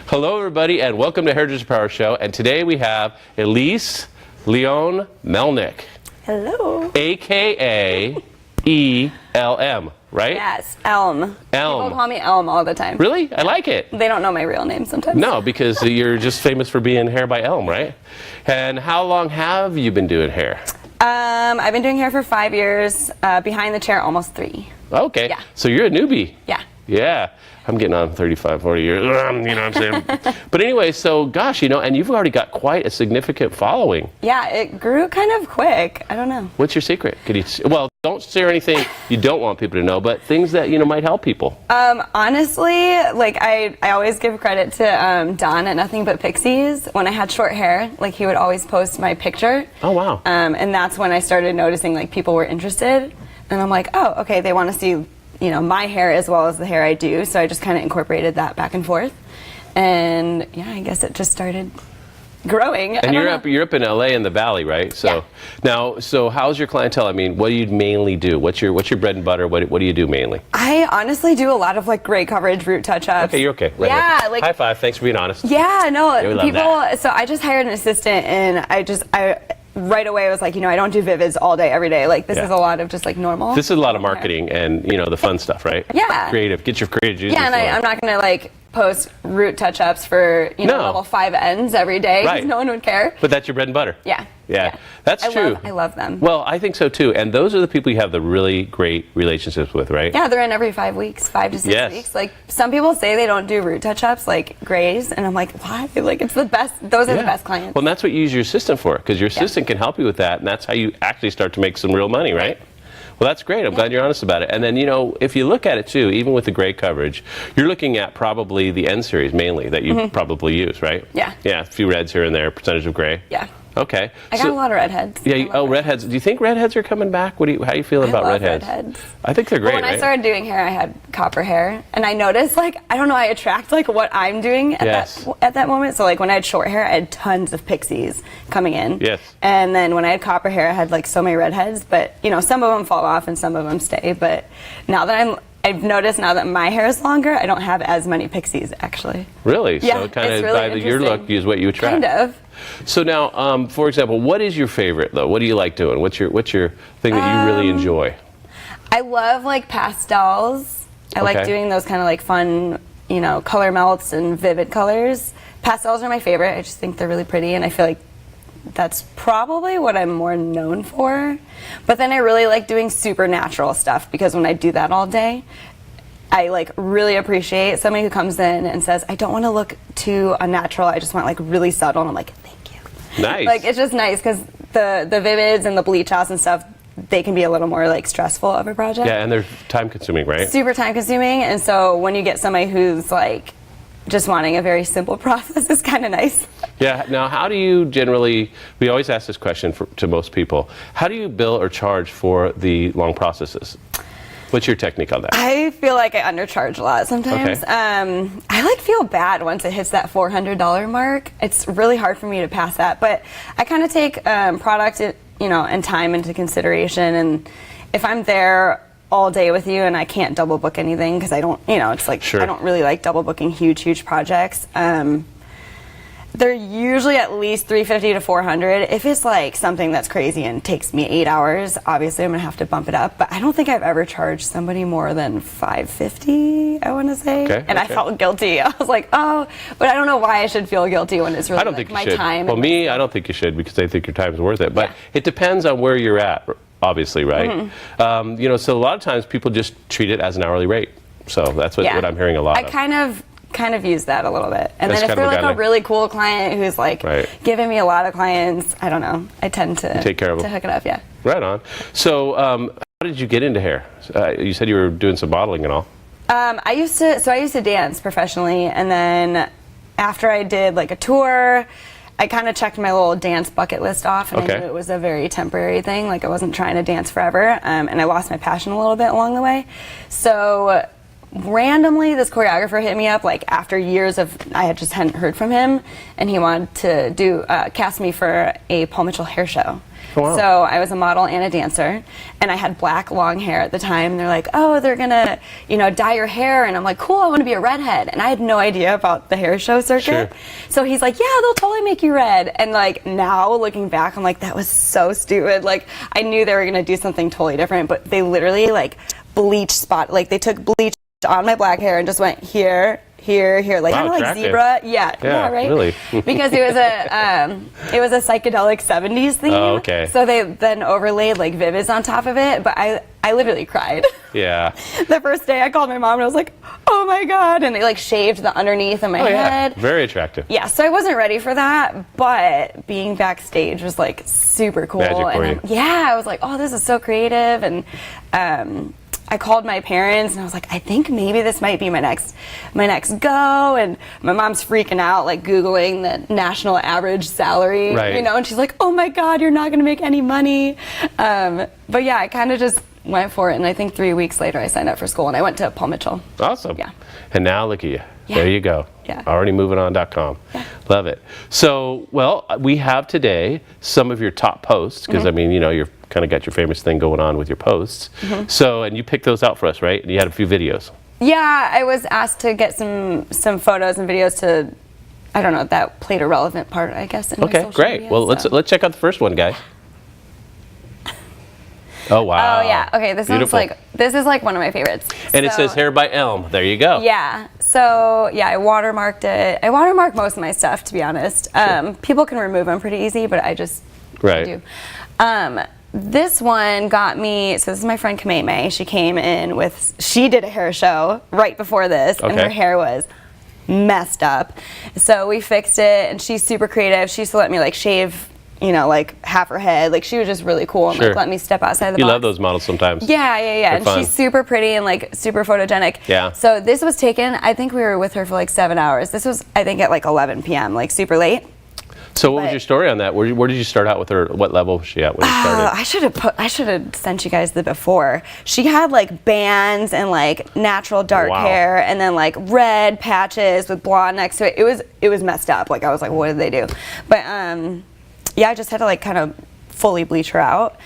Hello, everybody, and welcome to Hairdresser Power Show. And today we have Elise Melnick. Hello. AKA ELM, right? Yes, Elm. People call me Elm all the time. Really? I like it. They don't know my real name sometimes. No, because you're just famous for being hair by Elm, right? And how long have you been doing hair? I've been doing hair for 5 years. Behind the chair, almost 3. Okay. Yeah. So you're a newbie. Yeah. Yeah. I'm getting on 35, 40 years, you know what I'm saying? But anyway, so gosh, and you've already got quite a significant following. Yeah, it grew kind of quick. I don't know. What's your secret? Well, don't share anything you don't want people to know, but things that, might help people. Honestly, I always give credit to Don at Nothing But Pixies. When I had short hair, he would always post my picture. Oh, wow. And that's when I started noticing, people were interested. And I'm like, oh, okay, they want to see my hair as well as the hair I do, so I just kind of incorporated that back and forth, and yeah, I guess it just started growing. And you're up in LA in the Valley, right? So yeah. Now, so how's your clientele? I mean, what do you mainly do? What's your bread and butter? What do you do mainly? I honestly do a lot of gray coverage, root touch-ups. Okay, you're okay. Right yeah, here. High five. Thanks for being honest. Yeah, no, yeah, people. So I just hired an assistant, and I right away was like, I don't do vivids all day, every day. This is a lot of just normal. This is a lot of marketing and, the fun stuff, right? Yeah. Creative. Get your creative juices. Yeah, and I'm not going to post root touch-ups for, level 5 ends every day. Right. No one would care. But that's your bread and butter. Yeah. Yeah. That's true. I love them. Well, I think so too. And those are the people you have the really great relationships with, right? Yeah, they're in every 5 weeks, 5 to 6 weeks. Some people say they don't do root touch-ups, grays, and I'm like, why? It's the best. Those are the best clients. Well, and that's what you use your assistant for, because your assistant can help you with that, and that's how you actually start to make some real money, right? Well, that's great. I'm glad you're honest about it. And then, if you look at it too, even with the gray coverage, you're looking at probably the N series mainly that you probably use, right? Yeah. Yeah, a few reds here and there, percentage of gray. Yeah. Okay. I got a lot of redheads. Yeah. Redheads. Do you think redheads are coming back? How are you feeling about redheads? Redheads. I think they're great. When I started doing hair, I had copper hair, and I noticed I don't know, I attract what I'm doing at that moment. So when I had short hair, I had tons of pixies coming in. Yes. And then when I had copper hair, I had so many redheads, but some of them fall off and some of them stay. But now that I've noticed now that my hair is longer, I don't have as many pixies, actually. Really? Yeah, so kind of really your look is what you attract. Kind of. So now, for example, what is your favorite though? What do you like doing? What's your thing that you really enjoy? I love pastels. I like doing those kind of fun, color melts and vivid colors. Pastels are my favorite. I just think they're really pretty, and I feel like that's probably what I'm more known for. But then I really like doing super natural stuff, because when I do that all day, I really appreciate somebody who comes in and says, I don't want to look too unnatural, I just want really subtle, and I'm like, thank you. Nice. It's just nice, because the vivids and the bleach outs and stuff, they can be a little more stressful of a project. Yeah, and they're time consuming, right? Super time consuming, and so when you get somebody who's just wanting a very simple process, is kind of nice. Yeah. Now, how do you generally, we always ask this question to most people, how do you bill or charge for the long processes? What's your technique on that? I feel like I undercharge a lot sometimes. Okay. I feel bad once it hits that $400 mark. It's really hard for me to pass that, but I kind of take product, and time into consideration. And if I'm there all day with you and I can't double book anything, because I don't, it's Sure. I don't really like double booking huge projects. They're usually at least $350 to $400. If it's something that's crazy and takes me 8 hours, obviously I'm gonna have to bump it up. But I don't think I've ever charged somebody more than $550, I want to say. Okay, and I felt guilty. I was like, oh, but I don't know why I should feel guilty when it's really I don't think my you should. time. Well, I don't think you should, because I think your time's worth it. But it depends on where you're at, obviously, right? So a lot of times people just treat it as an hourly rate. So that's what I'm hearing a lot of. Kind of use that a little bit, and That's then if kind they're of a really cool client who's giving me a lot of clients, I don't know, I tend to take care of them, to hook it up. Yeah. Right on. So how did you get into hair? You said you were doing some modeling and all. I used to dance professionally, and then after I did a tour, I kind of checked my little dance bucket list off, and I knew it was a very temporary thing. I wasn't trying to dance forever, and I lost my passion a little bit along the way. So randomly this choreographer hit me up like after years of I just hadn't heard from him, and he wanted to do cast me for a Paul Mitchell hair show. Oh, wow. So I was a model and a dancer, and I had black long hair at the time. And they're like, oh, they're gonna, you know, dye your hair, and I'm like, cool, I want to be a redhead. And I had no idea about the hair show circuit. Sure. So he's like, yeah, they'll totally make you red. And like now looking back, I'm like, that was so stupid. Like I knew they were gonna do something totally different, but they literally like like they took bleach on my black hair and just went here, here, here, like wow, kind of like attractive. zebra. Yeah, right. Really. Because it was a psychedelic 70s theme. Oh, okay. So they then overlaid like Vivids on top of it, but I literally cried. Yeah. The first day I called my mom and I was like, oh my God, and they like shaved the underneath of my head. Yeah. Very attractive. Yeah, so I wasn't ready for that, but being backstage was like super cool. Magic for you. Yeah, I was like, oh, this is so creative, and I called my parents and I was like, I think maybe this might be my next go. And my mom's freaking out, like Googling the national average salary, right. you know, and she's like, oh my God, you're not gonna make any money. But yeah, I kind of just went for it, and I think 3 weeks later I signed up for school and I went to Paul Mitchell. Awesome. Yeah. And now look at you. Yeah. There you go. Yeah. Alreadymovingon.com. Yeah. Love it. So, well, we have today some of your top posts, because I mean, you know, you've kind of got your famous thing going on with your posts. So, and you picked those out for us, right? And you had a few videos. Yeah, I was asked to get some photos and videos to, I don't know, that played a relevant part, I guess, in my Okay, social great. media, Well, so. let's check out the first one, guys. Oh wow. Oh yeah. Okay, this is like one of my favorites. And it says Hair by Elm. There you go. Yeah. So yeah, I watermarked it. I watermark most of my stuff, to be honest. People can remove them pretty easy, but I just do. This one got me. So this is my friend Kameme. She came in with. She did a hair show right before this, and her hair was messed up. So we fixed it, and she's super creative. She used to let me like shave, you know, like half her head. Like she was just really cool and like let me step outside the box. You love those models sometimes. Yeah. And fun. she's super pretty and like super photogenic. Yeah. So this was taken, I think we were with her for like 7 hours. This was, I think, at like 11 p.m., like super late. So what was your story on that? Where did you start out with her? What level was she at when you started? I should have sent you guys the before. She had like bands and like natural dark hair, and then like red patches with blonde next to it. It was messed up. Like I was like, what did they do? But yeah, I just had to like kind of fully bleach her out.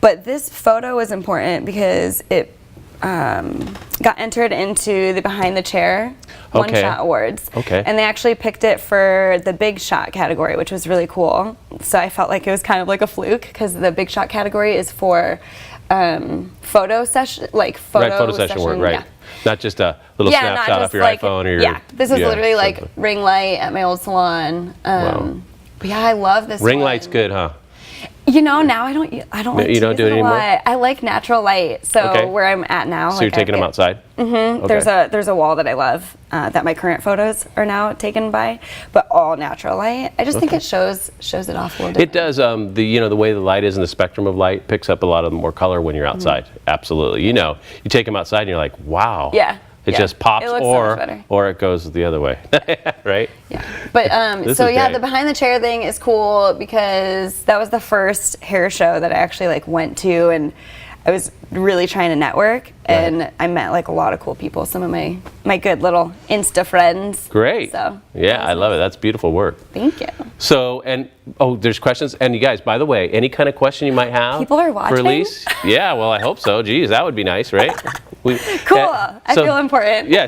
But this photo was important because it got entered into the Behind the Chair One Shot Awards. Okay. And they actually picked it for the Big Shot category, which was really cool. So I felt like it was kind of like a fluke, because the Big Shot category is for photo session, like photo session work, right? Yeah. Not just a little snapshot off your iPhone or your this was literally like ring light at my old salon. But yeah, I love this ring one. light's good, huh? You know, now I don't like you don't do it a anymore? lot. I like natural light. So where I'm at now, so you're taking them outside? Mm-hmm. Okay. There's a wall that I love that my current photos are now taken by, but all natural light. I just think it shows it off a little bit. It does. The way the light is in the spectrum of light picks up a lot of more color when you're outside. Absolutely. You know, you take them outside and you're like, wow. Yeah. It just pops, it looks so much better. or it goes the other way, right? Yeah, but so yeah, the Behind the Chair thing is cool because that was the first hair show that I actually like went to, and I was really trying to network, and I met like a lot of cool people, some of my good little Insta friends. Great. So yeah, I love it. That's beautiful work. Thank you. So, and there's questions, and you guys, by the way, any kind of question you might have, people are watching. For Elise? Yeah, well, I hope so. Geez, that would be nice, right? Cool. I feel important. Yeah,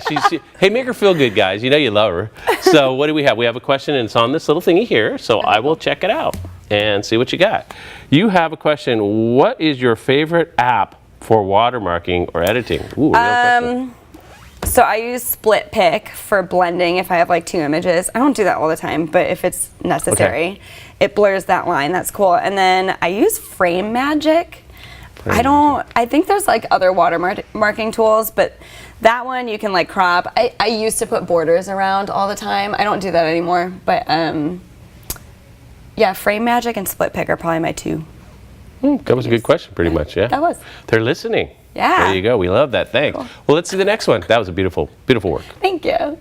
hey, make her feel good, guys. You know you love her. So what do we have? We have a question, and it's on this little thingy here. So I will check it out and see what you got. You have a question. What is your favorite app for watermarking or editing? Ooh, real question. So I use Split Pick for blending if I have like 2 images. I don't do that all the time, but if it's necessary, it blurs that line. That's cool. And then I use Frame Magic. I think there's like other watermarking tools, but that one you can like crop. I used to put borders around all the time. I don't do that anymore, but yeah, Frame Magic and Split Pick are probably my 2. That was a good question, pretty much, yeah? That was. They're listening. Yeah. There you go. We love that. Thanks. Cool. Well, let's see the next one. That was a beautiful, beautiful work. Thank you.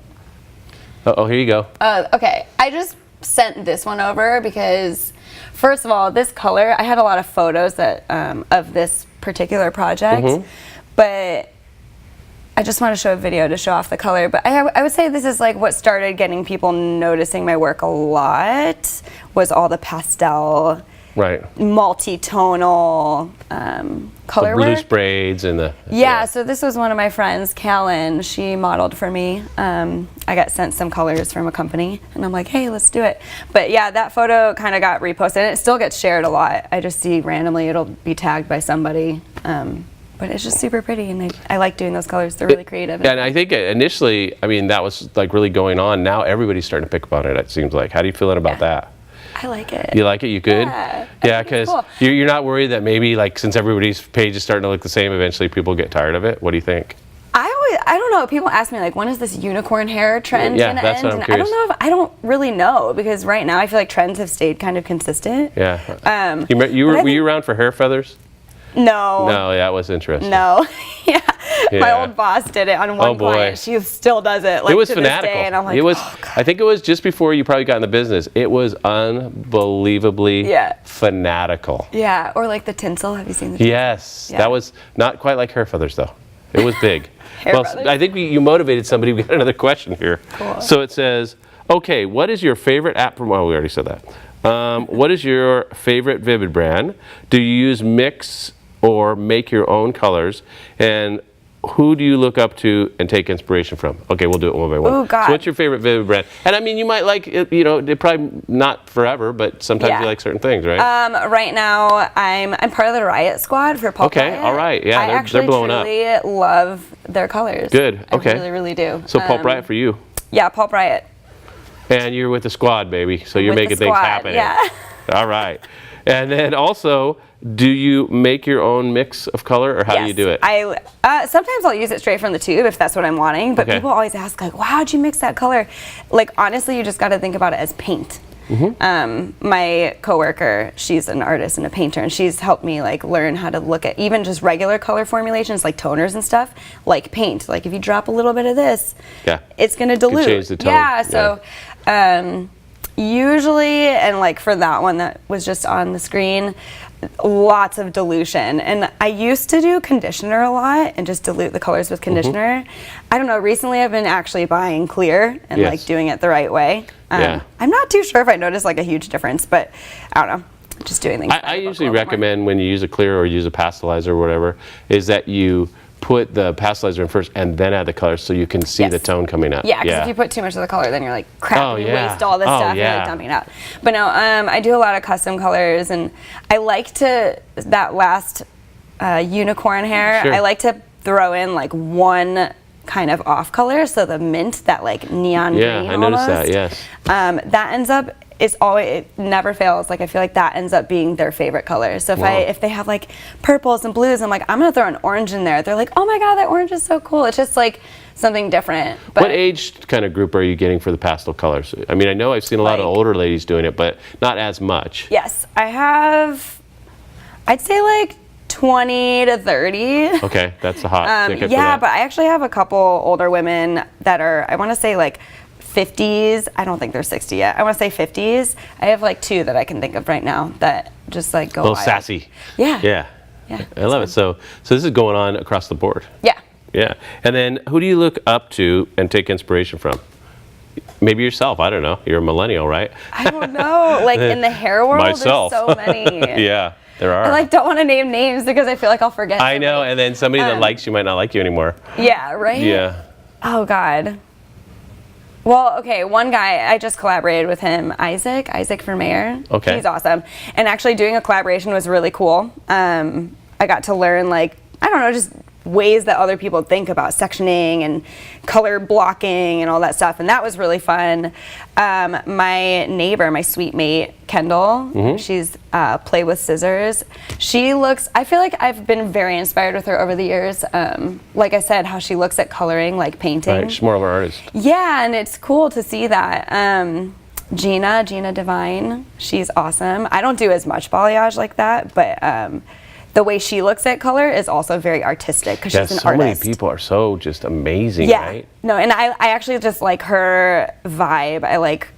Oh, here you go. Okay, I just sent this one over because, first of all, this color, I had a lot of photos that of this particular project, but I just want to show a video to show off the color, but I would say this is like what started getting people noticing my work a lot was all the pastel, multi-tonal color blue work. sprayeds and the... Yeah, so this was one of my friends, Callan. She modeled for me. I got sent some colors from a company, and I'm like, hey, let's do it. But yeah, that photo kind of got reposted, and it still gets shared a lot. I just see randomly it'll be tagged by somebody. But it's just super pretty, and I like doing those colors. They're really creative. And I think initially, I mean, that was like really going on. Now everybody's starting to pick up on it, it seems like. How do you feel about that? I like it. You like it? You good? Yeah, because cool. you're not worried that maybe, like, since everybody's page is starting to look the same, eventually people get tired of it? What do you think? I don't know. People ask me, like, when is this unicorn hair trend going to end? What I'm curious. I don't know I don't really know, because right now I feel like trends have stayed kind of consistent. Yeah. Were you around for hair feathers? No. No, that was interesting. No. Yeah. My old boss did it on one client. She still does it. Like, it was to fanatical. This day, and I'm like, it was. oh, God. I think it was just before you probably got in the business. It was unbelievably fanatical. Yeah. Or like the tinsel. Have you seen the tinsel? Yes. That was not quite like hair feathers, though. It was big. Well, I think you motivated somebody. We got another question here. Cool. So it says, okay, what is your favorite app from... Oh, we already said that. What is your favorite Vivid brand? Do you use mix or make your own colors? And who do you look up to and take inspiration from? Okay, we'll do it one by one. Oh, God. So what's your favorite Vivid brand? And I mean, you might like it, you know, it probably not forever, but sometimes you like certain things, right? Right now, I'm part of the Riot Squad for Pulp Riot. Okay, all right. Yeah, they're blowing up. I actually love their colors. Good, okay. I really, really do. So Pulp Riot for you. Yeah, Pulp Riot. And you're with the squad, baby, so you're making things happen. Yeah. All right. And then also, do you make your own mix of color, or how do you do it? Sometimes I'll use it straight from the tube if that's what I'm wanting, but people always ask, like, wow, how'd you mix that color? Like, honestly, you just got to think about it as paint. My coworker, she's an artist and a painter, and she's helped me like learn how to look at even just regular color formulations like toners and stuff, like paint. Like if you drop a little bit of this, it's going to dilute. Change the tone. Yeah, so usually, and like for that one that was just on the screen, lots of dilution. And I used to do conditioner a lot and just dilute the colors with conditioner. I don't know, recently I've been actually buying clear and like doing it the right way. I'm not too sure if I noticed like a huge difference, but I don't know, just doing things. I usually recommend when you use a clear or use a pastelizer or whatever, is that you put the pastelizer in first and then add the color so you can see the tone coming up. Yeah, because if you put too much of the color, then you're like, crap, you waste all this stuff, you're like dumping it out. But no, I do a lot of custom colors, and I like to, that last unicorn hair, I like to throw in like one kind of off color, so the mint, that like neon green I noticed that, yes. That ends up, it never fails. Like I feel like that ends up being their favorite color. So if they have like purples and blues, I'm like, I'm gonna throw an orange in there. They're like, oh my god, that orange is so cool. It's just like something different. But what age kind of group are you getting for the pastel colors? I mean, I know I've seen a lot of older ladies doing it, but not as much. Yes, I have, I'd say like 20 to 30. Okay, that's a hot ticket for yeah, that. but I actually have a couple older women that are, I want to say like 50s. I don't think they're 60 yet. I want to say 50s. I have like two that I can think of right now that just like go a little wild. sassy. Yeah. I love it. So this is going on across the board. Yeah. And then who do you look up to and take inspiration from? Maybe yourself. I don't know. You're a millennial, right? I don't know. Like in the hair world, Myself. there's so many. Yeah, there are. I like don't want to name names because I feel like I'll forget. I know, and then somebody that likes you might not like you anymore. Yeah, right? Yeah. Oh, God. Well, okay, one guy, I just collaborated with him, Isaac for mayor. Okay. He's awesome. And actually doing a collaboration was really cool. I got to learn, like, I don't know, just ways that other people think about sectioning and color blocking and all that stuff, and that was really fun. My neighbor, my suite mate, Kendall, she's Play with Scissors. She looks, I feel like I've been very inspired with her over the years. Like I said, how she looks at coloring, like painting. Right, she's more of an artist. Yeah, and it's cool to see that. Gina Divine, she's awesome. I don't do as much balayage like that, but the way she looks at color is also very artistic because she's an artist. So many people are so just amazing, right? No, and I actually just like her vibe.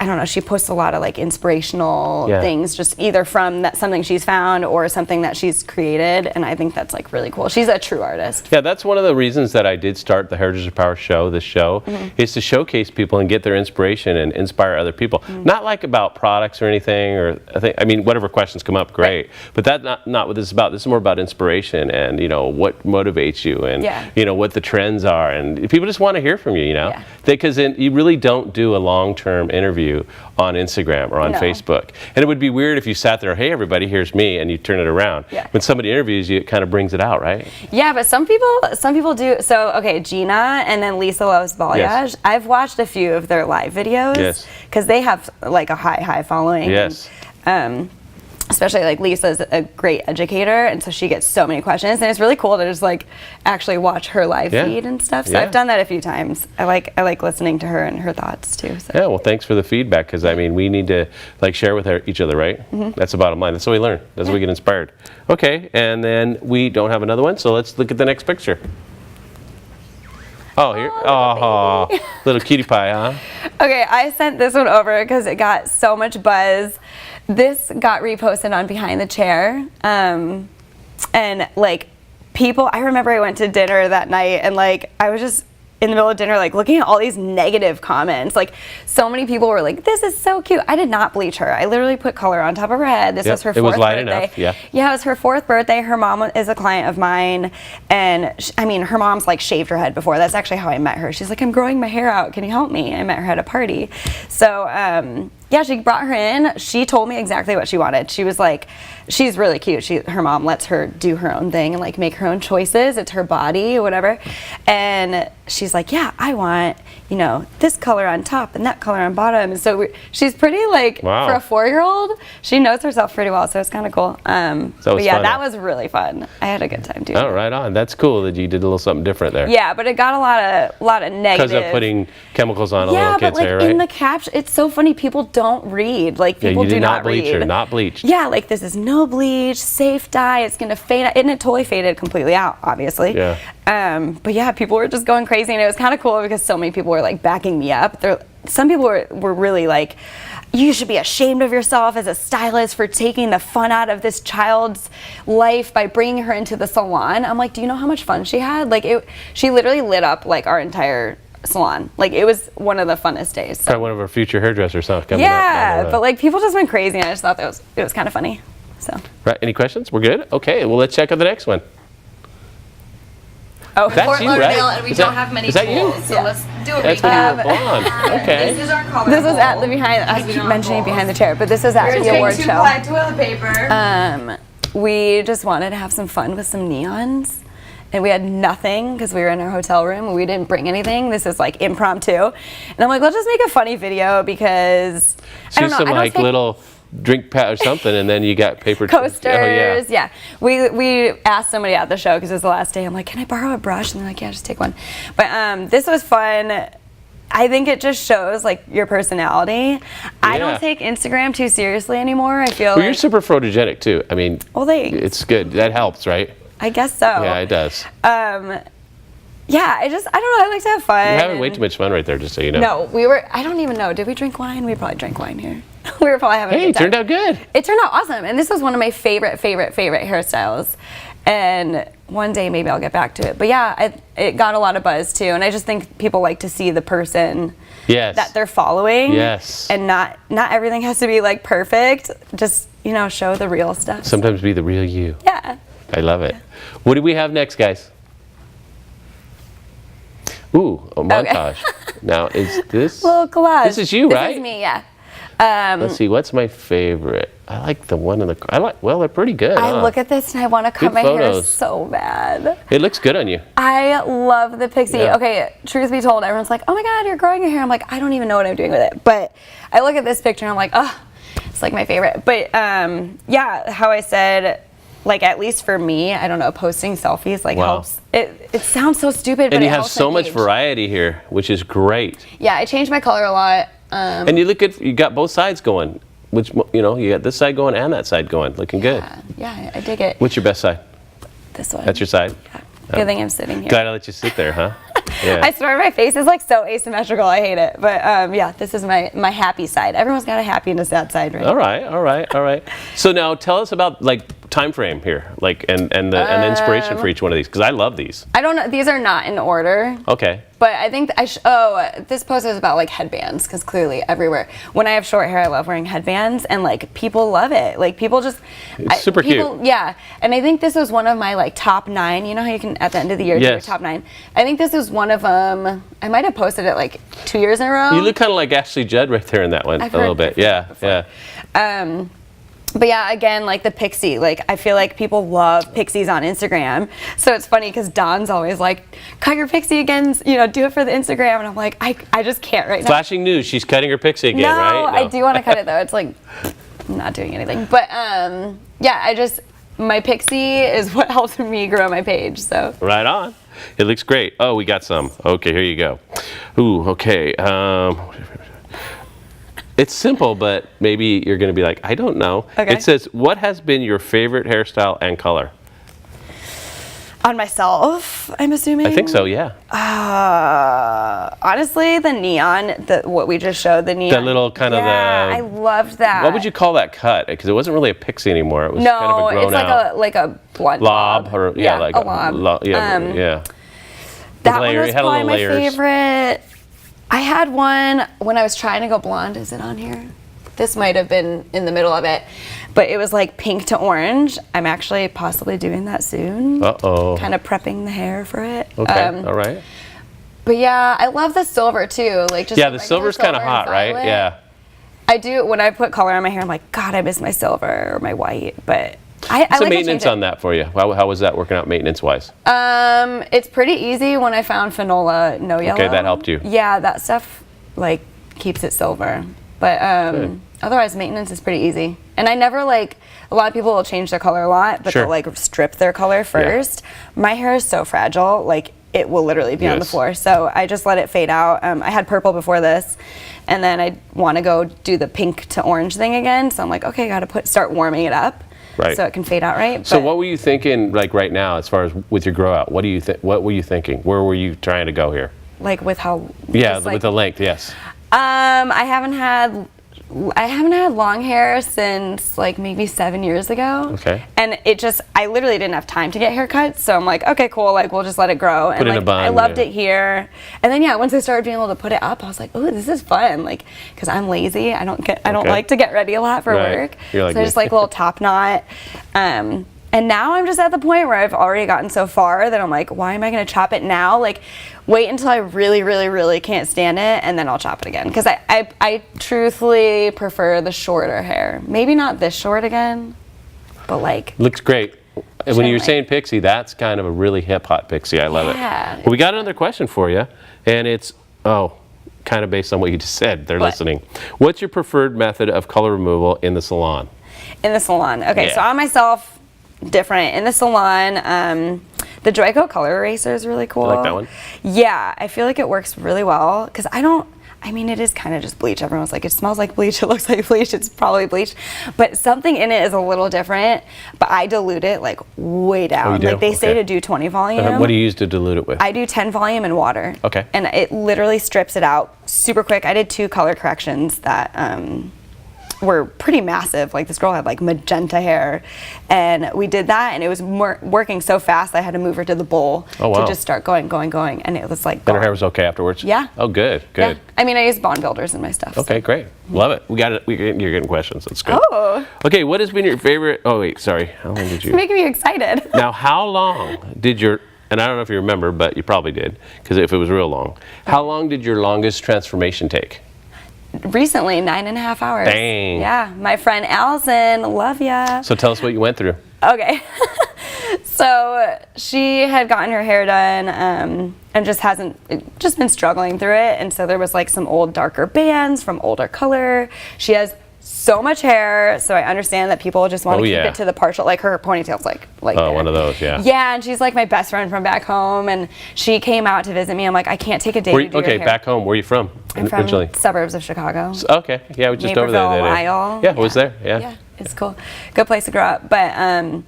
I don't know, she posts a lot of like inspirational things, just either from something she's found or something that she's created, and I think that's like really cool. She's a true artist. Yeah, that's one of the reasons that I did start the Hairdresser Power show, this show, is to showcase people and get their inspiration and inspire other people. Not like about products or anything, or I mean, whatever questions come up, great. But that's not what this is about. This is more about inspiration and, you know, what motivates you and, you know, what the trends are. And people just want to hear from you, you know, because you really don't do a long-term interview on Instagram or on Facebook. And it would be weird if you sat there, hey everybody, here's me, and you turn it around. When somebody interviews you, it kind of brings it out, right? Yeah, but some people do. So, okay, Gina and then Lisa Loves Balayage. I've watched a few of their live videos because they have like a high following. And, especially like Lisa's a great educator, and so she gets so many questions, and it's really cool to just like actually watch her live feed and stuff. So I've done that a few times. I like listening to her and her thoughts too. So. Yeah, well, thanks for the feedback, because I mean, we need to like share with each other, right? That's the bottom line. That's what we learn. That's what we get inspired. Okay, and then we don't have another one, so let's look at the next picture. Oh, here. Oh, little cutie pie, huh? Okay, I sent this one over because it got so much buzz. This got reposted on Behind the Chair. And like people, I remember I went to dinner that night and like I was just in the middle of dinner like looking at all these negative comments. Like so many people were like, this is so cute. I did not bleach her. I literally put color on top of her head. This was her 4th birthday. Yeah, it was her 4th birthday. Her mom is a client of mine, and I mean, her mom's like shaved her head before. That's actually how I met her. She's like, I'm growing my hair out. Can you help me? I met her at a party. So yeah, she brought her in. She told me exactly what she wanted. She was like, she's really cute. Her mom lets her do her own thing and like make her own choices. It's her body or whatever. And she's like, yeah, I want, you know, this color on top and that color on bottom. And so she's pretty like, for a 4-year-old, she knows herself pretty well. So it's kind of cool. But yeah, that was really fun. I had a good time doing it. Oh, right on. That's cool that you did a little something different there. Yeah, but it got a lot of negative. Because of putting chemicals on a little kid's like hair, right? in the caption, it's so funny. People don't read. Like people do not read. Bleach her, not bleached. Yeah, like this is no bleach, safe dye. It's gonna fade out, and it totally faded completely out, obviously. Yeah. But yeah, people were just going crazy, and it was kind of cool because so many people were like backing me up. Some people were really like, you should be ashamed of yourself as a stylist for taking the fun out of this child's life by bringing her into the salon. I'm like, do you know how much fun she had? Like she literally lit up like our entire salon. Like it was one of the funnest days. So. Probably one of our future hairdressers, huh? Yeah, but like people just went crazy, and I just thought it was kind of funny. So. Right. Any questions? We're good. Okay. Well, let's check out the next one. Oh, that's Fort you, Lauderdale, right? and we don't have many Is that tools, you? so let's do a That's recap. when you were blonde. Okay. This is our color. This was at the behind. I keep mentioning Behind the Chair, but this was at the award show. Toilet paper. We just wanted to have some fun with some neons. And we had nothing because we were in our hotel room and we didn't bring anything. This is like impromptu. And I'm like, let's just make a funny video because I don't know. Some like little drink pad or something, and then you got paper coasters. Oh, yeah. We asked somebody at the show because it was the last day. I'm like, can I borrow a brush? And they're like, yeah, just take one. But this was fun. I think it just shows like your personality. I don't take Instagram too seriously anymore. I feel you're super photogenic too. I mean, it's good. That helps, right? I guess so. Yeah, it does. Yeah, I don't know. I like to have fun. You're having way too much fun right there, just so you know. No, I don't even know. Did we drink wine? We probably drank wine here. We were probably having a good time. It turned out good. It turned out awesome. And this was one of my favorite hairstyles. And one day maybe I'll get back to it. But yeah, it got a lot of buzz too. And I just think people like to see the person that they're following. Yes. And not everything has to be like perfect. Just, show the real stuff. Sometimes be the real you. Yeah. I love it. What do we have next, guys? Ooh, a montage. Now, is this? Little collage. This is you, right? This is me, yeah. Let's see, what's my favorite? I like the one in the, well, they're pretty good. I look at this and I want to cut my hair so bad. It looks good on you. I love the pixie. Yeah. Okay, truth be told, everyone's like, oh my God, you're growing your hair. I'm like, I don't even know what I'm doing with it. But I look at this picture and I'm like, oh, it's like my favorite. But yeah, how I said, like at least for me, I don't know, posting selfies like helps. It sounds so stupid, but and you have so much variety here, which is great. Yeah, I changed my color a lot. And you look good. You got both sides going. Which you got this side going and that side going, looking good. Yeah, I dig it. What's your best side? This one. That's your side. Yeah. Good thing I'm sitting here. Glad I let you sit there, huh? Yeah. I swear my face is like so asymmetrical. I hate it. But yeah, this is my happy side. Everyone's got a happy and a sad side, right? All right. So now tell us about like time frame here, like and the inspiration for each one of these, because I love these. I don't know. These are not in order. Okay. But I think this post is about like headbands, because clearly everywhere. When I have short hair, I love wearing headbands, and like people love it. Like people just it's super cute. Yeah, and I think this was one of my like top 9. You know how you can at the end of the year do your top 9. I think this is one of them. I might have posted it like 2 years in a row. You look kind of like Ashley Judd right there in that one. I've a little heard bit. Yeah. But yeah, again, like the pixie, like I feel like people love pixies on Instagram. So it's funny because Don's always like, cut your pixie again, you know, do it for the Instagram. And I'm like, I just can't right now. Flashing news, she's cutting her pixie again, right? No, I do want to cut it though. It's like, I'm not doing anything. But yeah, my pixie is what helps me grow my page, so. Right on. It looks great. Oh, we got some. Okay, here you go. Ooh, okay. It's simple, but maybe you're going to be like, I don't know. Okay. It says, what has been your favorite hairstyle and color? On myself, I'm assuming? I think so, yeah. Honestly, the neon, what we just showed, the neon. That little kind of I loved that. What would you call that cut? Because it wasn't really a pixie anymore. It was kind of a grown out. It's like a blunt lob. Or, yeah, like a lob. Yeah. That one was probably my favorite. I had one when I was trying to go blonde. Is it on here? This might have been in the middle of it. But it was like pink to orange. I'm actually possibly doing that soon. Uh-oh. Kind of prepping the hair for it. Okay, all right. But yeah, I love the silver too. Like just the silver's kind of hot, right? Yeah. I do, when I put color on my hair, I'm like, God, I miss my silver or my white. But I What's like the maintenance on that for you? How was that working out maintenance-wise? It's pretty easy when I found Finola No Yellow. Okay, that helped you. Yeah, that stuff like keeps it silver. But otherwise, maintenance is pretty easy. And I never a lot of people will change their color a lot, but they'll like strip their color first. Yeah. My hair is so fragile, like it will literally be on the floor. So I just let it fade out. I had purple before this, and then I want to go do the pink to orange thing again. So I'm like, okay, got to start warming it up. Right. So it can fade out right. So what were you thinking like right now as far as with your grow out? What were you thinking? Where were you trying to go here? Like with how? Yeah, with the length, yes. I haven't had long hair since like maybe 7 years ago. Okay. And I literally didn't have time to get haircuts, so I'm like, okay, cool, like we'll just let it grow. Put it in a bun, I loved it here. And then once I started being able to put it up, I was like, oh, this is fun. Like, because I'm lazy, I don't like to get ready a lot for work. You're like so I just like a little top knot. And now I'm just at the point where I've already gotten so far that I'm like, why am I going to chop it now? Like, wait until I really, really, really can't stand it, and then I'll chop it again. Because I truthfully prefer the shorter hair. Maybe not this short again, but like. Looks great. And when you're saying pixie, that's kind of a really hip hot pixie. I love it. Well, we got another question for you, and it's, kind of based on what you just said. They're listening. What's your preferred method of color removal in the salon? In the salon. Okay, so on myself, different. In the salon, the Joico color eraser is really cool. You like that one? Yeah, I feel like it works really well because it is kind of just bleach. Everyone's like, it smells like bleach, it looks like bleach, it's probably bleach. But something in it is a little different, but I dilute it like way down. Oh, you do? Like they say to do 20 volume. What do you use to dilute it with? I do 10 volume in water. Okay. And it literally strips it out super quick. I did 2 color corrections that were pretty massive. Like this girl had like magenta hair, and we did that, and it was working so fast I had to move her to the bowl to just start going, and it was like. And her hair was okay afterwards? Yeah. Oh, good. Yeah. I mean, I use bond builders in my stuff. Okay, great. Love it. We got it. You're getting questions. That's good. Oh. Okay, what has been your favorite? Oh wait, sorry. How long did you? It's making me excited. Now, how long did your? And I don't know if you remember, but you probably did, because if it was real long. How long did your longest transformation take? Recently, 9.5 hours. Dang. Yeah, my friend Allison, love ya. So tell us what you went through. Okay. So she had gotten her hair done and just been struggling through it. And so there was like some old darker bands from older color. She has so much hair, so I understand that people just want to keep it to the partial, like her ponytail's like there. One of those, yeah. Yeah, and she's like my best friend from back home, and she came out to visit me. I'm like, I can't take a day to do your hair. Back home, where are you from? I'm from suburbs of Chicago. Okay, yeah, we're just over there. Naperville, Yeah, I was there, yeah. Yeah, it's cool. Good place to grow up. But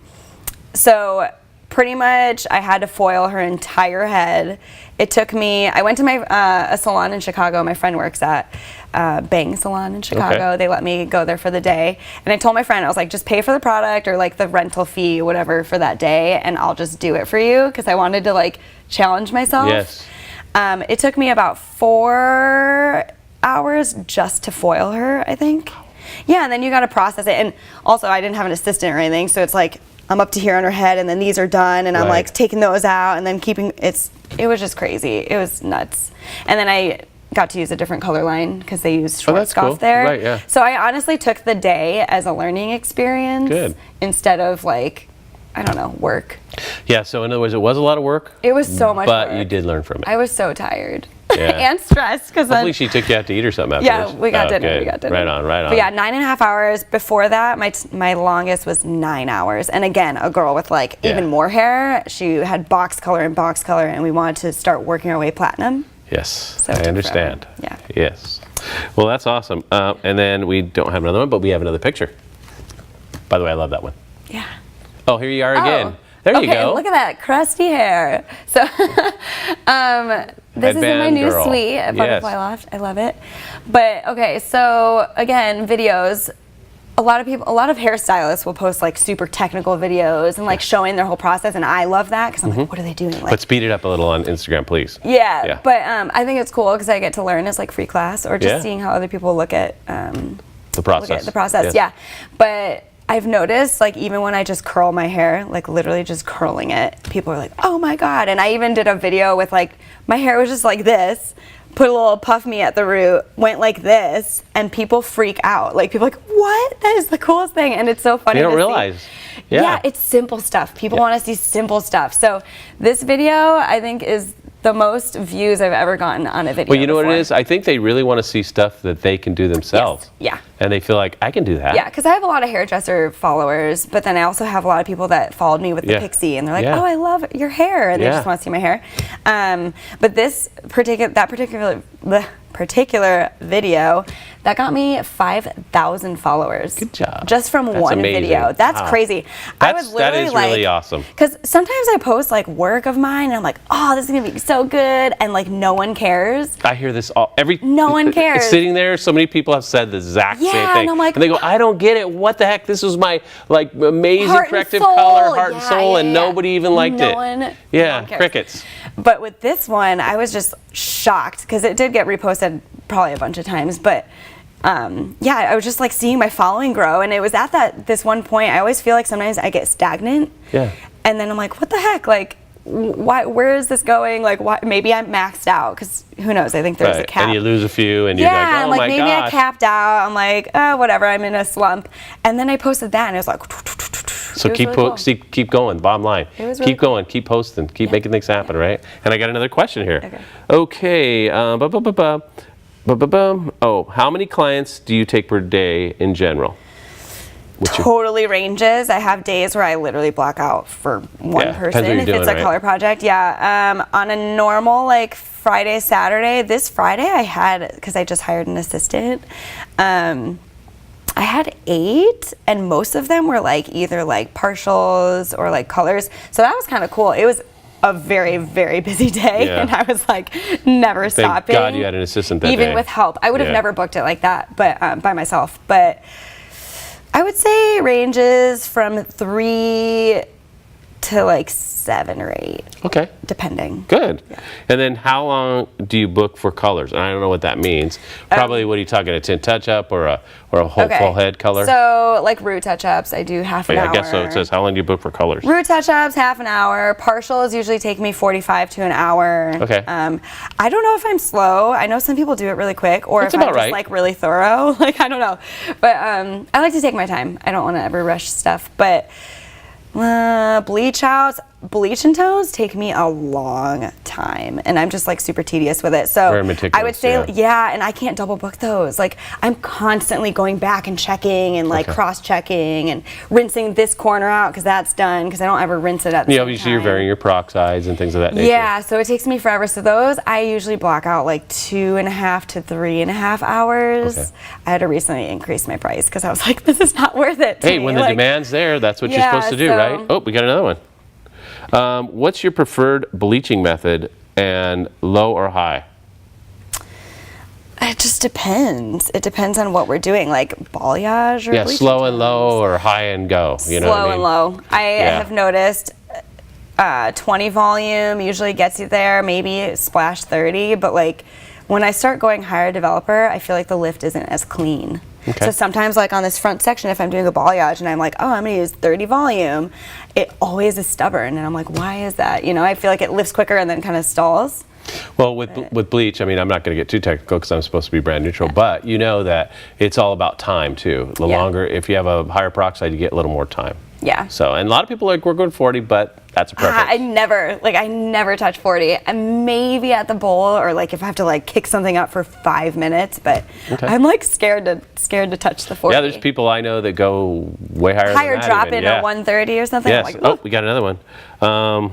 so pretty much I had to foil her entire head. It took me, I went to my a salon in Chicago my friend works at, Bang Salon in Chicago. Okay. They let me go there for the day. And I told my friend, I was like, just pay for the product or like the rental fee, whatever, for that day, and I'll just do it for you, because I wanted to like challenge myself. Yes. It took me about 4 hours just to foil her, I think. Yeah, and then you got to process it. And also, I didn't have an assistant or anything, so it's like I'm up to here on her head, and then these are done, and I'm Right. like taking those out, and then keeping it was just crazy. It was nuts. And then I got to use a different color line because they use that's Schwarzkopf cool. there. Right, yeah. So I honestly took the day as a learning experience Good. instead of like, I don't know, work. Yeah, so in other words, it was a lot of work. It was so much But work. you did learn from it. I was so tired. Yeah. And stressed because Hopefully she took you out to eat or something yeah, afterwards. we got Oh, dinner. good. We got dinner. Right on, right on. But yeah, 9.5 hours. Before that, my longest was 9 hours. And again, a girl with like Yeah. even more hair. She had box color, and we wanted to start working our way platinum. Yes, So it I took understand. forever. Yeah. Yes. Well, that's awesome. And then we don't have another one, but we have another picture. By the way, I love that one. Yeah. Oh, here you are again. There okay, you go. Look at that crusty hair. So, this is in my Headband new girl. suite at Yes. Butterfly Loft. I love it. But okay, so again, videos. A lot of hairstylists will post like super technical videos and like showing their whole process, and I love that because I'm like, what are they doing? Like, But speed it up a little on Instagram, please. yeah, but I think it's cool because I get to learn as like free class or just Yeah. seeing how other people look at The process. Yes. Yeah. But I've noticed, like, even when I just curl my hair, like literally just curling it, people are like, oh my God. And I even did a video with like, my hair was just like this, put a little puff me at the root, went like this, and people freak out. Like, people are like, what? That is the coolest thing. And it's so funny You don't to see. realize. Yeah. It's simple stuff. People want to see simple stuff. So this video, I think, is the most views I've ever gotten on a video. Well, you know what before. it is? I think they really want to see stuff that they can do themselves. Yes. Yeah. And they feel like, I can do that. Yeah, because I have a lot of hairdresser followers, but then I also have a lot of people that followed me with the Yeah. pixie, and they're like, Yeah. "Oh, I love your hair," and they Yeah. just want to see my hair. But that particular video, that got me 5,000 followers. Good job. Just from That's one amazing. video. That's Wow. crazy. I was That literally is like, really awesome. because sometimes I post like work of mine, and I'm like, "Oh, this is gonna be so good," and like no one cares. I hear this No one cares. Sitting there, so many people have said the exact Yeah, same thing. and I'm like, they go, I don't get it. What the heck? This was my like amazing Heart and corrective soul. color, heart and Yeah, soul, yeah, and yeah. nobody even liked No it. one cares. Crickets. But with this one, I was just shocked because it did get reposted probably a bunch of times. But I was just like seeing my following grow, and it was at this one point. I always feel like sometimes I get stagnant. Yeah. And then I'm like, what the heck? Like, why? Where is this going? Like, why? Maybe I'm maxed out because who knows? I think there's a cap. And you lose a few, and you're Yeah, like, oh I'm like, my maybe gosh. I capped out. I'm like, oh, whatever. I'm in a slump. And then I posted that, and it was like. So it was keep really cool. keep going. Bottom line, It was really keep going, keep posting, keep making things happen, right? And I got another question here. Okay. Oh, how many clients do you take per day in general? Totally ranges. I have days where I literally block out for one Yeah, depends person what you're if doing, it's a right? color project. Yeah. On a normal like Friday, Saturday, this Friday I had, because I just hired an assistant, I had 8, and most of them were like either like partials or like colors. So that was kind of cool. It was a very, very busy day, Yeah. and I was like never Thank stopping. God you had an assistant that even day. with help. I would have Yeah. never booked it like that, but by myself. But I would say ranges from 3 to like 7 or 8, Okay. depending. Good. And then how long do you book for colors? And I don't know what that means. Probably what are you talking, a tint touch-up or a whole full head color? So like root touch-ups, I do half an hour. I guess so. It says how long do you book for colors? Root touch-ups, half an hour. Partials usually take me 45 to an hour. Okay. I don't know if I'm slow. I know some people do it really quick, or That's if I'm about just right. like really thorough. Like, I don't know. But I like to take my time. I don't want to ever rush stuff. But bleach outs, bleach and tones take me a long time, and I'm just like super tedious with it. So Very meticulous, I would say, yeah. and I can't double book those. Like, I'm constantly going back and checking and like cross-checking and rinsing this corner out because that's done, because I don't ever rinse it at the same Obviously, you're time. varying your peroxides and things of that nature. Yeah, so it takes me forever. So those I usually block out like 2.5 to 3.5 hours. Okay. I had to recently increase my price because I was like, this is not worth it to Hey, me. when the Like, demand's there, that's what you're Yeah, supposed to do, so- right? Oh, we got another one. What's your preferred bleaching method, and low or high? It just depends. It depends on what we're doing, like balayage or bleaching slow and times. low or high and go. You know what I Slow mean? and low. I have noticed 20 volume usually gets you there, maybe splash 30, but like when I start going higher developer, I feel like the lift isn't as clean. Okay. So sometimes like on this front section, if I'm doing a balayage and I'm like, oh, I'm gonna use 30 volume, it always is stubborn, and I'm like, why is that? You know, I feel like it lifts quicker and then kind of stalls. Well, with bleach, I mean, I'm not going to get too technical because I'm supposed to be brand neutral, but you know that it's all about time too. The longer, if you have a higher peroxide, you get a little more time. Yeah. So, and a lot of people like, we're going 40, but that's a preference. I never touch 40. And maybe at the bowl, or like if I have to like kick something up for 5 minutes, but I'm like scared to touch the 40. Yeah, there's people I know that go way higher than that drop even. in a 130 or something. Yes. I'm like, we got another one.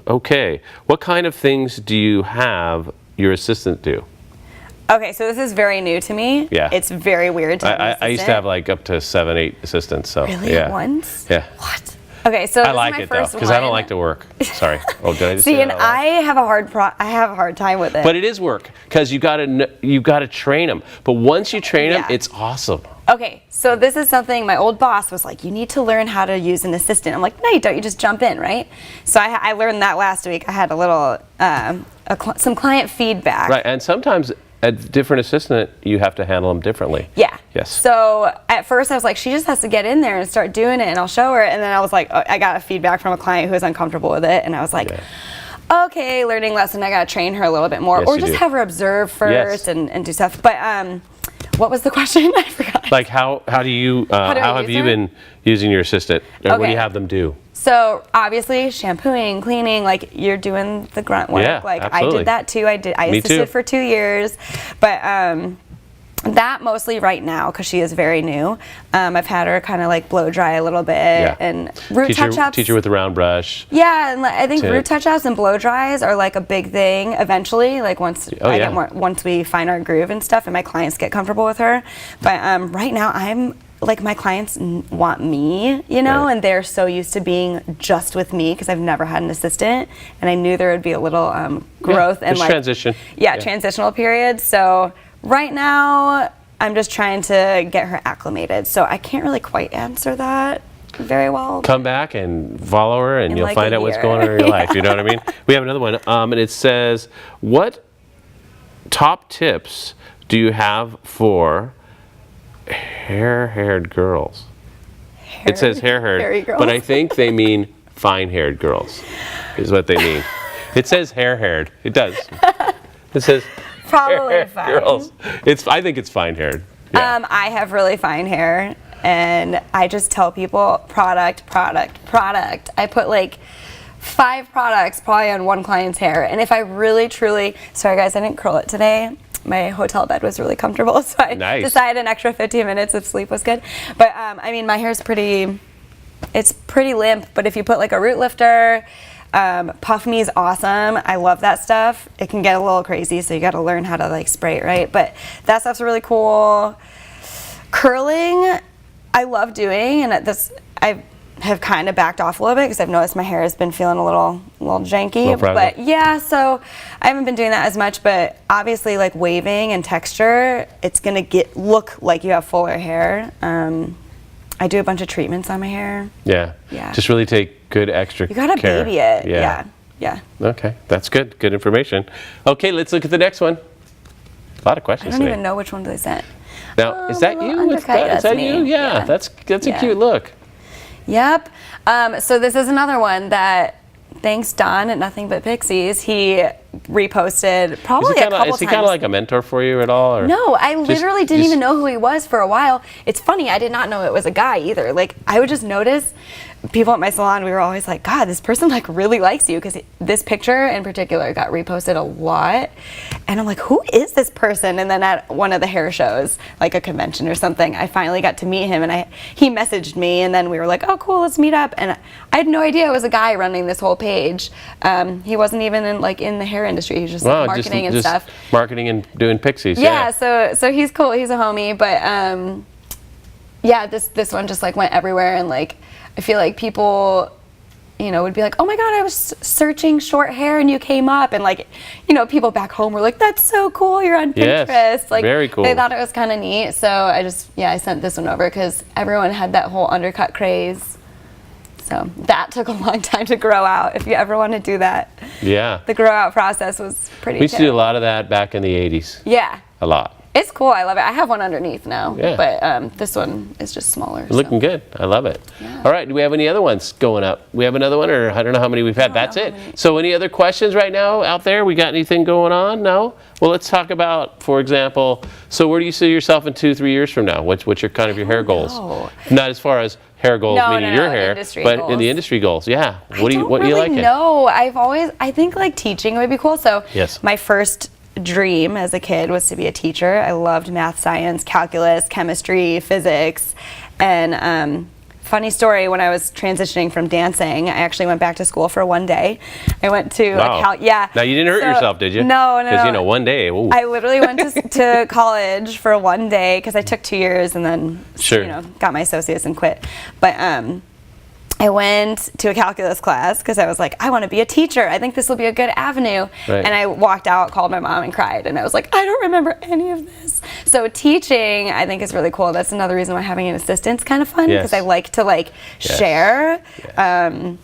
Okay. What kind of things do you have your assistant do? Okay, so this is very new to me. Yeah. It's very weird to have an I used to have like up to 7, 8 assistants. So Really? yeah. At once? Yeah. What? Okay, so I this like is my it though first because I don't one. like to work. Sorry. Oh, did I just See, say and that? I have a hard time with it. But it is work because you got to train them. But once you train them, Yeah. it's awesome. Okay, so this is something my old boss was like, you need to learn how to use an assistant. I'm like, no, you don't. You just jump in, right? So I learned that last week. I had a little, some client feedback. Right, and sometimes a different assistant, you have to handle them differently. Yeah. Yes. So at first I was like, she just has to get in there and start doing it, and I'll show her. And then I was like, I got a feedback from a client who was uncomfortable with it, and I was like, okay, learning lesson. I got to train her a little bit more, Yes, or you just do. have her observe first and do stuff. But what was the question? I forgot. Like how do you how have use you her? been using your assistant? Or what do Okay. you have them do? So obviously shampooing, cleaning, like you're doing the grunt work. Yeah, like absolutely. I did that too. I Me assisted too. for 2 years, but that mostly right now because she is very new. I've had her kind of like blow dry a little bit and root touch-ups. Teach her with the round brush. Yeah, and I think Tint. root touch-ups and blow dries are like a big thing eventually. Like once once we find our groove and stuff, and my clients get comfortable with her. But right now, I'm like my clients want me, you know, Right. and they're so used to being just with me because I've never had an assistant, and I knew there would be a little growth and it's like transition. transitional period. So right now, I'm just trying to get her acclimated. So I can't really quite answer that very well. Come back and follow her, and In you'll like find a out what's year. going on in your life. You know what I mean? We have another one, and it says, "What top tips do you have for hair-haired girls?" It says hairy hair-haired, girls. but I think they mean fine-haired girls, is what they mean. It says hair-haired. It does. It says Probably hair-haired fine. girls. I think it's fine-haired. Yeah. I have really fine hair, and I just tell people product. I put like 5 products probably on one client's hair, and if I really truly, sorry guys, I didn't curl it today. My hotel bed was really comfortable, so I decided an extra 15 minutes of sleep was good. But I mean, my hair's it's pretty limp, but if you put like a root lifter, Puff Me is awesome. I love that stuff. It can get a little crazy, so you got to learn how to like spray it right. But that stuff's really cool. Curling, I love doing, and I have kind of backed off a little bit because I've noticed my hair has been feeling a little janky. But yeah, so I haven't been doing that as much. But obviously, like waving and texture, it's gonna look like you have fuller hair. I do a bunch of treatments on my hair. Yeah. Just really take good extra care. You gotta baby it. Yeah. Okay, that's good. Good information. Okay, let's look at the next one. A lot of questions I don't today. even know which one they sent. Now, is that you? undercut, Is that's that me. you? Yeah, that's a cute look. Yep. So this is another one that, thanks Don at Nothing But Pixies, he reposted probably a couple times. Is he kind of like a mentor for you at all? Or No, I literally didn't even know who he was for a while. It's funny, I did not know it was a guy either. Like, I would just notice people at my salon, we were always like, God, this person like really likes you, because this picture in particular got reposted a lot. And I'm like, who is this person? And then at one of the hair shows, like a convention or something, I finally got to meet him, and he messaged me, and then we were like, oh cool, let's meet up. And I had no idea it was a guy running this whole page. He wasn't even in the hair industry. He was just like, marketing and stuff. Marketing and doing pixies. Yeah, so he's cool. He's a homie, but yeah, this one just like went everywhere, and like I feel like people you know, would be like, oh my God, I was searching short hair and you came up. And like, you know, people back home were like, that's so cool. You're on Pinterest. Yes, like, very cool. They thought it was kind of neat. So I sent this one over because everyone had that whole undercut craze. So that took a long time to grow out. If you ever want to do that. Yeah. The grow out process was pretty We used to do a lot of that back in the 80s. Yeah. A lot. It's cool. I love it. I have one underneath now. Yeah. But this one is just smaller. Looking good. I love it. Yeah. All right. Do we have any other ones going up? We have another one, or I don't know how many we've had. That's it. So any other questions right now out there? We got anything going on? No? Well, let's talk about, for example, so where do you see yourself in 2-3 years from now? What's your kind of your hair goals? Not as far as hair goals, meaning your hair, but in the industry goals. Yeah. What do you like? No, I think like teaching would be cool. So yes. My first dream as a kid was to be a teacher. I loved math, science, calculus, chemistry, physics, and funny story, when I was transitioning from dancing, I actually went back to school for one day. I went to Wow. yeah. Now you didn't hurt yourself, did you? No. Because you know, one day. Ooh. I literally went to college for one day because I took 2 years and then Sure. you know, got my associates and quit. But I went to a calculus class because I was like, I want to be a teacher. I think this will be a good avenue. Right. And I walked out, called my mom, and cried. And I was like, I don't remember any of this. So teaching, I think, is really cool. That's another reason why having an assistant's kind of fun because I like to share. Yes.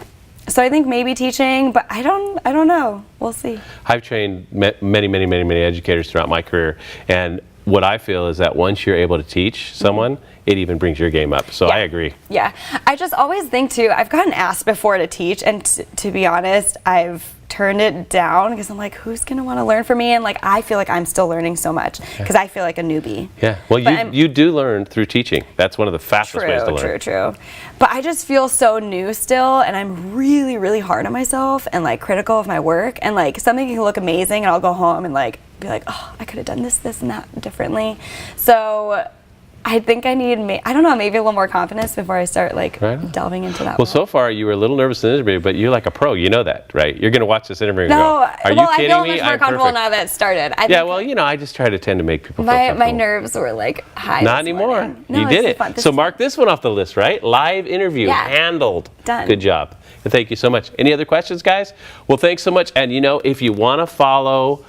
So I think maybe teaching, but I don't know. We'll see. I've trained many educators throughout my career, and what I feel is that once you're able to teach someone, it even brings your game up. So I agree. Yeah. I just always think too, I've gotten asked before to teach, and to be honest, I've turned it down because I'm like, who's going to want to learn from me? And like, I feel like I'm still learning so much because I feel like a newbie. Yeah. Well, you do learn through teaching. That's one of the fastest ways to learn. True. But I just feel so new still, and I'm really, really hard on myself and like critical of my work. And like something can look amazing, and I'll go home and like be like, oh, I could have done this and that differently. So I think I need, I don't know, maybe a little more confidence before I start like delving into that. Well, so far you were a little nervous in the interview, but you're like a pro. You know that, right? You're going to watch this interview and go, are you kidding me? I feel much more comfortable now that it started. Well, you know, I just try to tend to make people feel comfortable. My nerves were like high. Not anymore. No, you did it. So mark this one off the list, right? Live interview, handled. Done. Good job. And thank you so much. Any other questions, guys? Well, thanks so much. And you know, if you want to follow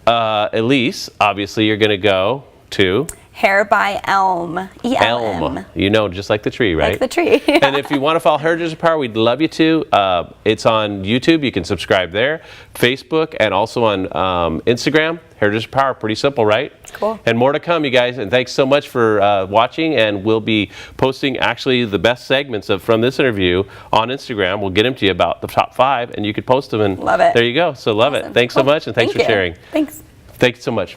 Elise, obviously you're going to go to Hair by Elm. Elm. You know, just like the tree, right? Like the tree. And if you want to follow Hairdresser Power, we'd love you to. It's on YouTube. You can subscribe there. Facebook, and also on Instagram. Hairdresser Power. Pretty simple, right? Cool. And more to come, you guys. And thanks so much for watching. And we'll be posting actually the best segments from this interview on Instagram. We'll get them to you about the top 5, and you could post them. And love it. There you go. So love it. Thanks so much, and thanks for sharing. Thanks. Thanks so much.